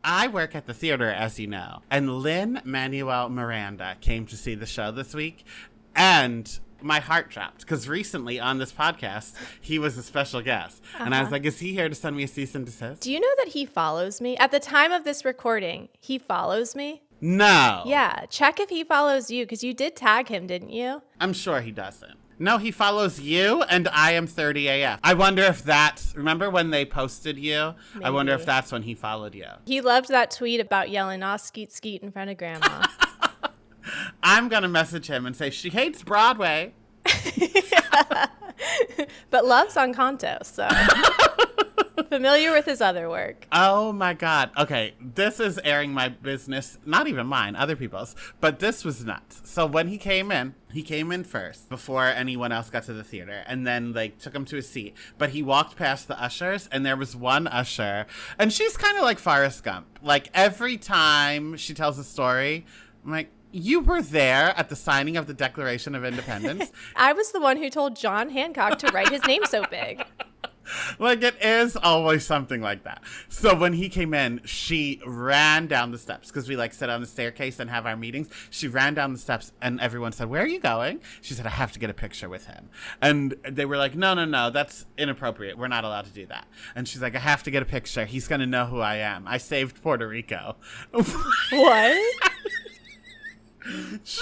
I work at the theater, as you know, and Lin-Manuel Miranda came to see the show this week, and my heart dropped because recently on this podcast, he was a special guest. And I was like, is he here to send me a cease and desist? Do you know that he follows me? At the time of this recording, he follows me. No. Yeah, check if he follows you because you did tag him, didn't you? I'm sure he doesn't. No, he follows you, and I am 30 AF. I wonder if that's, remember when they posted you? Maybe. I wonder if that's when he followed you. He loved that tweet about yelling, "Oh, skeet, skeet" in front of Grandma. I'm going to message him and say, she hates Broadway. But loves Encanto, so... Familiar with his other work. Oh my God. Okay, this is airing my business, not even mine, other people's, but this was nuts. So when he came in first before anyone else got to the theater, and then they took him to a seat. But he walked past the ushers, and there was one usher, and she's kind of like Forrest Gump. Like every time she tells a story, I'm like, you were there at the signing of the Declaration of Independence. I was the one who told John Hancock to write his name so big. Like, it is always something like that. So when he came in, she ran down the steps because we like sit on the staircase and have our meetings. She ran down the steps and everyone said, where are you going? She said, I have to get a picture with him. And they were like, no, that's inappropriate. We're not allowed to do that. And she's like, I have to get a picture. He's going to know who I am. I saved Puerto Rico. What? It's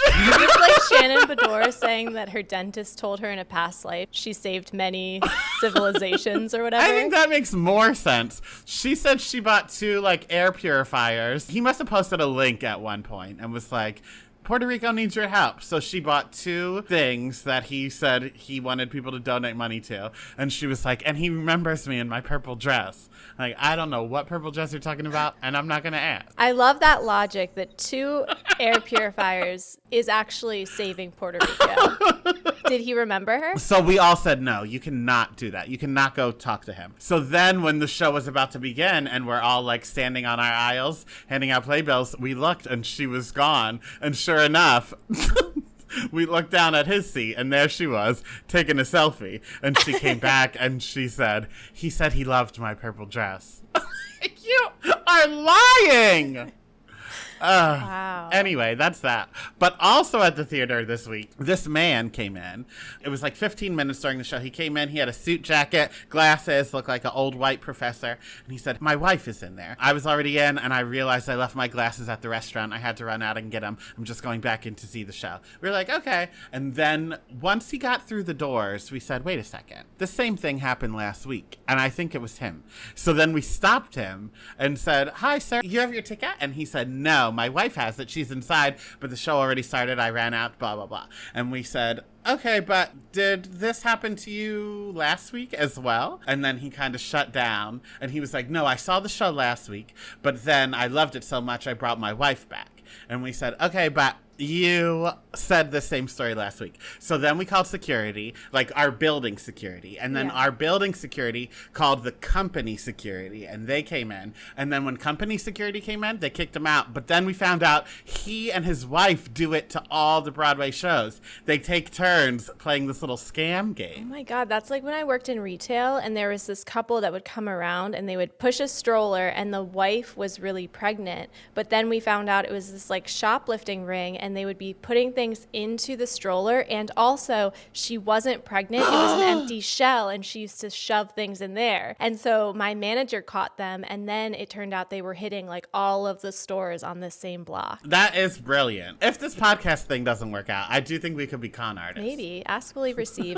like Shannon Bedore saying that her dentist told her in a past life she saved many civilizations or whatever. I think that makes more sense. She said she bought 2 like air purifiers. He must have posted a link at one point and was like, Puerto Rico needs your help. So she bought 2 things that he said he wanted people to donate money to. And she was like, and he remembers me in my purple dress. Like, I don't know what purple dress you're talking about, and I'm not going to ask. I love that logic that 2 air purifiers is actually saving Puerto Rico. Did he remember her? So we all said, no, you cannot do that. You cannot go talk to him. So then when the show was about to begin and we're all like standing on our aisles, handing out playbills, we looked and she was gone. And sure enough, we looked down at his seat and there she was taking a selfie. And she came back and she said, he said he loved my purple dress. You are lying. Wow. Anyway, that's that. But also at the theater this week, this man came in. It was like 15 minutes during the show. He came in, he had a suit jacket, glasses, looked like an old white professor. And he said, my wife is in there. I was already in and I realized I left my glasses at the restaurant. I had to run out and get them. I'm just going back in to see the show. We were like, okay. And then once he got through the doors, we said, wait a second. The same thing happened last week. And I think it was him. So then we stopped him and said, hi, sir, you have your ticket? And he said, no. My wife has it. She's inside, but the show already started. I ran out, blah, blah, blah. And we said, okay, but did this happen to you last week as well? And then he kind of shut down and he was like, no, I saw the show last week, but then I loved it so much I brought my wife back. And we said, okay, but you said the same story last week. So then we called security, like our building security. And then our building security called the company security. And they came in. And then when company security came in, they kicked him out. But then we found out he and his wife do it to all the Broadway shows. They take turns playing this little scam game. Oh my God, that's like when I worked in retail and there was this couple that would come around and they would push a stroller and the wife was really pregnant. But then we found out it was this like shoplifting ring and they would be putting things into the stroller, and also she wasn't pregnant. It was an empty shell and she used to shove things in there. And so my manager caught them, and then it turned out they were hitting like all of the stores on this same block. That is brilliant. If this podcast thing doesn't work out, I do think we could be con artists. Maybe. Ask, believe, receive.